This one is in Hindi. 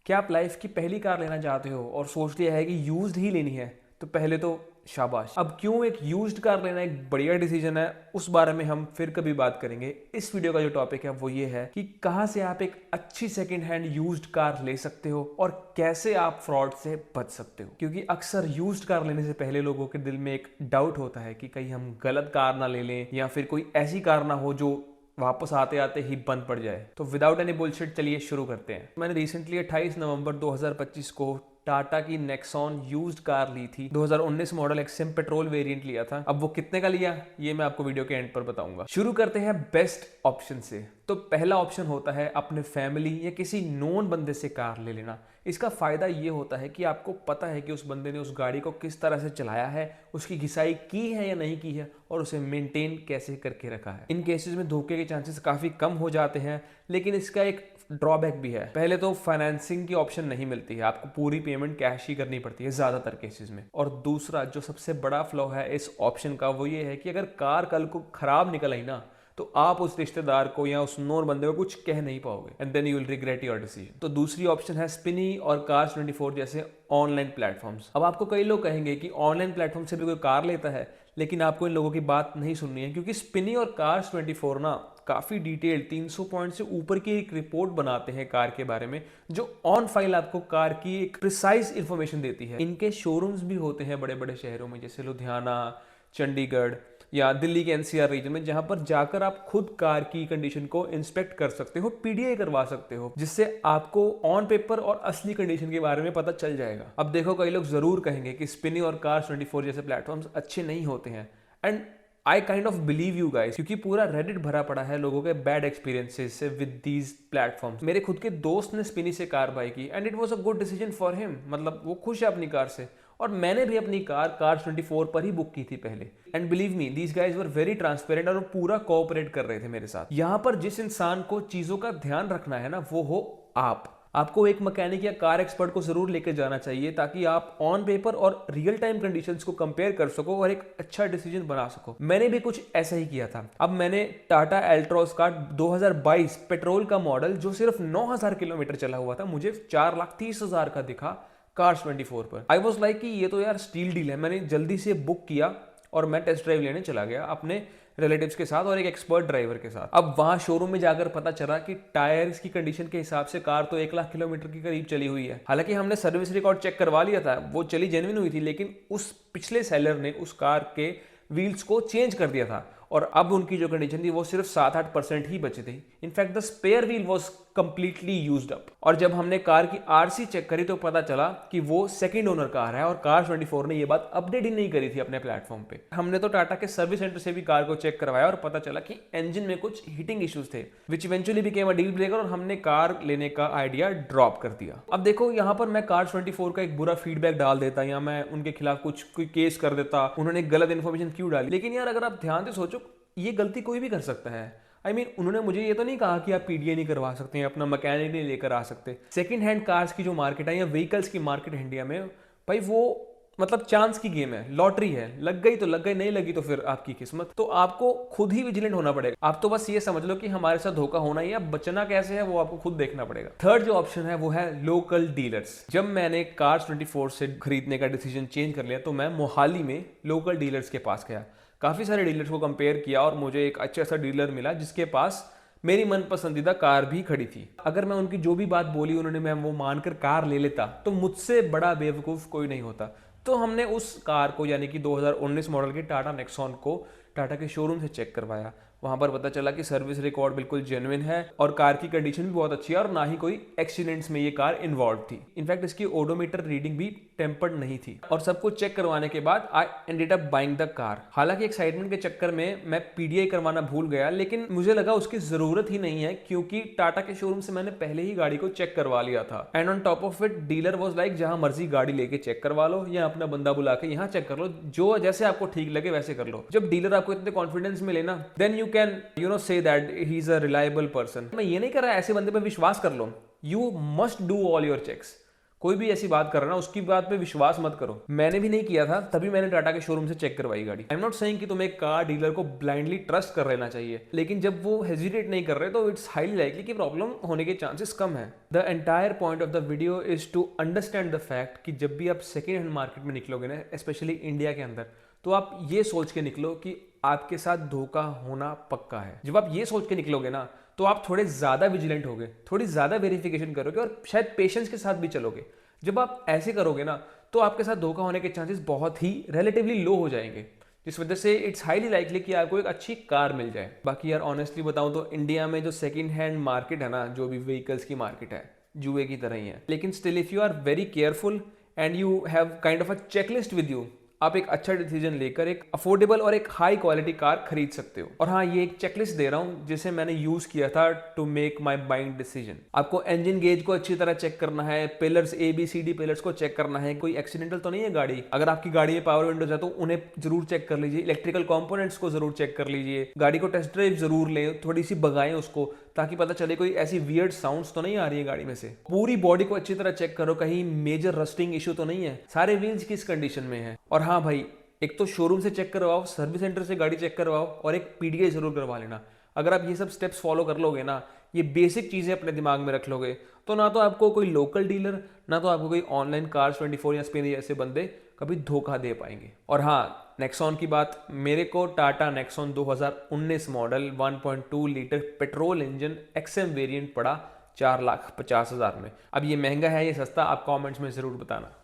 क्या आप लाइफ की पहली कार लेना चाहते हो और सोच लिया है कि यूज्ड ही लेनी है? तो पहले तो शाबाश। अब क्यों एक यूज्ड कार लेना एक बढ़िया डिसीजन है, उस बारे में हम फिर कभी बात करेंगे। इस वीडियो का जो टॉपिक है वो ये है कि कहां से आप एक अच्छी सेकंड हैंड यूज्ड कार ले सकते हो और कैसे आप फ्रॉड से बच सकते हो। क्योंकि अक्सर यूज्ड कार लेने से पहले लोगों के दिल में एक डाउट होता है कि कहीं हम गलत कार ना ले लें या फिर कोई ऐसी कार ना हो जो वापस आते आते ही बंद पड़ जाए। तो विदाउट एनी बुलशिट चलिए शुरू करते हैं। मैंने रिसेंटली 28 नवंबर 2025 को टाटा की नेक्सॉन यूज्ड कार ली थी। 2019 मॉडल एक्सएम पेट्रोल वेरिएंट लिया था। अब वो कितने का लिया ये मैं आपको वीडियो के एंड पर बताऊंगा। शुरू करते हैं बेस्ट ऑप्शन से। तो पहला ऑप्शन होता है अपने फैमिली या किसी नोन बंदे से कार ले लेना। इसका फायदा ये होता है कि आपको पता है कि उस बंदे ने उस गाड़ी को किस तरह से चलाया है, उसकी घिसाई की है या नहीं की है और उसे मेंटेन कैसे करके रखा है। इन केसेस में धोखे के चांसेस काफी कम हो जाते हैं, लेकिन इसका एक ड्रॉबैक भी है। पहले तो फाइनेंसिंग की ऑप्शन नहीं मिलती है, आपको पूरी पेमेंट कैश ही करनी पड़ती है ज्यादातर केसेस में। और दूसरा जो सबसे बड़ा फ्लॉ है इस ऑप्शन का वो ये है कि अगर कार कल को खराब निकल आई ना तो आप उस रिश्तेदार को या उस नोन बंदे को कुछ कह नहीं पाओगे and then you will regret your decision. तो दूसरी ऑप्शन है स्पिनी और कार्स 24 जैसे ऑनलाइन प्लेटफॉर्म्स। अब आपको कई लोग कहेंगे कि ऑनलाइन प्लेटफॉर्म से भी कोई कार लेता है, लेकिन आपको इन लोगों की बात नहीं सुननी है, क्योंकि स्पिनी और कार्स 24 ना काफी डिटेल 300 पॉइंट से ऊपर की एक रिपोर्ट बनाते हैं कार के बारे में, जो ऑन फाइल आपको कार की एक प्रिसाइज इंफॉर्मेशन देती है। इनके शोरूम्स भी होते हैं बड़े बड़े शहरों में जैसे लुधियाना, चंडीगढ़ या दिल्ली के एनसीआर रीजन में, जहां पर जाकर आप खुद कार की कंडीशन को इंस्पेक्ट कर सकते हो, पीडीआई करवा सकते हो, जिससे आपको ऑन पेपर और असली कंडीशन के बारे में पता चल जाएगा। अब देखो कई लोग जरूर कहेंगे कि स्पिनी और कार्स 24 जैसे प्लेटफॉर्म्स अच्छे नहीं होते हैं, and I kind of believe you guys, क्योंकि पूरा रेडिट भरा पड़ा है लोगों के बैड एक्सपीरियंसेस से विद दीज प्लेटफॉर्म्स। मेरे खुद के दोस्त ने स्पिनी से कार बाई की and it was a good decision for him. मतलब वो खुश है अपनी कार से, और मैंने भी अपनी कार कार्स 24 पर ही बुक की थी पहले। And believe me, these guys were very transparent और पूरा कोऑपरेट कर रहे थे मेरे साथ। यहाँ पर जिस इंसान को चीजों का ध्यान रखना है ना वो हो आप। आपको एक मैकेनिक या कार एक्सपर्ट को जरूर लेकर जाना चाहिए ताकि आप ऑन पेपर और रियल टाइम कंडीशंस को कंपेयर कर सको और एक अच्छा डिसीजन बना सको। मैंने भी कुछ ऐसा ही किया था। अब मैंने टाटा एल्ट्रोस का 2022 पेट्रोल का मॉडल जो सिर्फ 9000 किलोमीटर चला हुआ था, मुझे 4,30,000 का दिखा कार्स 24 पर। आई वॉज लाइक कि ये तो यार स्टील डील है। मैंने जल्दी से बुक किया और मैं टेस्ट ड्राइव लेने चला गया अपने रिलेटिव्स के साथ और एक एक्सपर्ट ड्राइवर के साथ। अब वहां शोरूम में जाकर पता चला कि टायर्स की कंडीशन के हिसाब से कार तो 1 लाख किलोमीटर के करीब चली हुई है। हालांकि हमने सर्विस रिकॉर्ड चेक करवा लिया था, वो चली जेन्युइन हुई थी, लेकिन उस पिछले सेलर ने उस कार के व्हील्स को चेंज कर दिया था और अब उनकी जो कंडीशन थी वो सिर्फ 7-8% ही बची थी। In fact the spare wheel was completely used up. और जब हमने कार की आरसी चेक करी तो पता चला कि वो सेकंड ओनर कार है और कार 24 ने ये बात अपडेट ही नहीं करी थी अपने प्लेटफॉर्म पे। हमने तो टाटा के सर्विस सेंटर से भी कार को चेक करवाया और पता चला कि इंजन में कुछ हीटिंग इश्यूज थे, which eventually became a deal breaker और हमने कार लेने का आइडिया ड्रॉप कर दिया। अब देखो यहाँ पर मैं कार 24 का एक बुरा फीडबैक डाल देता या मैं उनके खिलाफ कोई केस कर देता, उन्होंने गलत इन्फॉर्मेशन क्यों डाली। लेकिन यार अगर आप ध्यान से सोचो, ये गलती कोई भी कर सकता है। I mean, उन्होंने मुझे ये तो नहीं कहा कि आप पीडीए नहीं करवा सकते हैं, अपना मैकेनिक नहीं लेकर आ सकते। सेकंड हैंड कार्स की जो मार्केट है या व्हीकल्स की मार्केट है इंडिया में, भाई वो मतलब चांस की गेम है, लॉटरी है। लग गई तो लग गई, नहीं लगी तो फिर आपकी किस्मत। तो आपको खुद ही विजिलेंट होना पड़ेगा। आप तो बस ये समझ लो कि हमारे साथ धोखा होना ही है, अब बचना कैसे है वो आपको खुद देखना पड़ेगा। थर्ड जो ऑप्शन है वो है लोकल डीलर्स। जब मैंने कार्स 24 से खरीदने का डिसीजन चेंज कर लिया तो मैं मोहाली में लोकल डीलर्स के पास गया। काफ़ी सारे डीलर्स को कंपेयर किया और मुझे एक अच्छा सा डीलर मिला जिसके पास मेरी मन पसंदीदा कार भी खड़ी थी। अगर मैं उनकी जो भी बात बोली उन्होंने मैं वो मानकर कार ले लेता तो मुझसे बड़ा बेवकूफ़ कोई नहीं होता। तो हमने उस कार को यानी कि 2019 मॉडल की टाटा नेक्सॉन को टाटा के शोरूम से चेक करवाया। वहां पर पता चला कि सर्विस रिकॉर्ड बिल्कुल जेन्युइन है और कार की कंडीशन भी बहुत अच्छी है और ना ही कोई एक्सीडेंट्स में ये कार इन्वॉल्व थी। इनफैक्ट इसकी ओडोमीटर रीडिंग भी टेम्पर्ड नहीं थी। और सब कुछ चेक करवाने के बाद I ended up buying the car. हालांकि एक्साइटमेंट के चक्कर में मैं पीडीआई करवाना भूल गया, लेकिन मुझे लगा उसकी जरूरत ही नहीं है क्योंकि टाटा के शोरूम से मैंने पहले ही गाड़ी को चेक करवा लिया था। And on top of it dealer was like जहां मर्जी गाड़ी लेके चेक करवा लो या अपना बंदा बुला के यहाँ चेक कर लो, जो जैसे आपको ठीक लगे वैसे कर लो। जब डीलर आपको इतने कॉन्फिडेंस में लेना, then you can say that he is a reliable person। मैं ये नहीं कर रहा ऐसे बंदे पे विश्वास कर लो, you must do all your checks। कोई भी ऐसी बात कर रहा है ना, उसकी बात पे विश्वास मत करो। मैंने भी नहीं किया था, तभी मैंने टाटा के शोरूम से चेक करवाई गाड़ी। आई एम नॉट सेइंग कि तुम्हें एक कार डीलर को ब्लाइंडली ट्रस्ट कर लेना चाहिए, लेकिन जब वो हेजिटेट नहीं कर रहे तो इट्स हाईली लाइकली कि प्रॉब्लम होने के चांसेस कम है। The entire point of the video is to understand the fact कि जब भी आप सेकेंड हैंड मार्केट में निकलोगे ना, स्पेशली इंडिया के अंदर, तो आप ये सोच के निकलो कि आपके साथ धोखा होना पक्का है। जब आप ये सोच के निकलोगे ना, तो आप थोड़े ज़्यादा विजिलेंट होगे, थोड़ी ज़्यादा वेरिफिकेशन करोगे और शायद पेशेंस के साथ भी चलोगे। जब आप ऐसे करोगे ना, तो आपके साथ धोखा होने के चांसेस बहुत ही रिलेटिवली लो हो जाएंगे, जिस वजह से इट्स हाईली लाइकली कि आपको एक अच्छी कार मिल जाए। बाकी यार ऑनेस्टली बताऊं तो इंडिया में जो सेकेंड हैंड मार्केट है ना, जो भी व्हीकल्स की मार्केट है, जुए की तरह ही है। लेकिन still if you are very careful and you have kind of a checklist with you, आप एक अच्छा डिसीजन लेकर एक अफोर्डेबल और एक हाई क्वालिटी कार खरीद सकते हो। और हाँ, ये एक चेकलिस्ट दे रहा हूँ जिसे मैंने यूज किया था to make my buying decision. आपको इंजन गेज को अच्छी तरह चेक करना है, पिलर्स ABCD पिलर्स को चेक करना है, कोई एक्सीडेंटल तो नहीं है गाड़ी। अगर आपकी गाड़ी में पावर विंडोज है तो उन्हें जरूर चेक कर लीजिए, इलेक्ट्रिकल कंपोनेंट्स को जरूर चेक कर लीजिए, गाड़ी को टेस्ट ड्राइव जरूर लें, थोड़ी सी भगाएं उसको, ताकि पता चले कोई ऐसी वियर्ड साउंड्स तो नहीं आ रही है गाड़ी में से। पूरी बॉडी को अच्छी तरह चेक करो, कहीं मेजर रस्टिंग इशू तो नहीं है, सारे व्हील्स किस कंडीशन में है। और हाँ भाई, एक तो शोरूम से चेक करवाओ, सर्विस सेंटर से गाड़ी चेक करवाओ और एक PDI जरूर करवा लेना। अगर आप ये सब स्टेप्स फॉलो कर लोगे ना, ये बेसिक चीज़ें अपने दिमाग में रख लोगे, तो ना तो आपको कोई लोकल डीलर, ना तो आपको कोई ऑनलाइन कार्स 24 या स्पेन जैसे बंदे कभी धोखा दे पाएंगे। और हाँ, नेक्सॉन की बात, मेरे को Tata Nexon 2019 model 1.2 litre petrol engine XM variant पड़ा 4,50,000 में। अब ये महंगा है, ये सस्ता, आप कमेंट्स में ज़रूर बताना।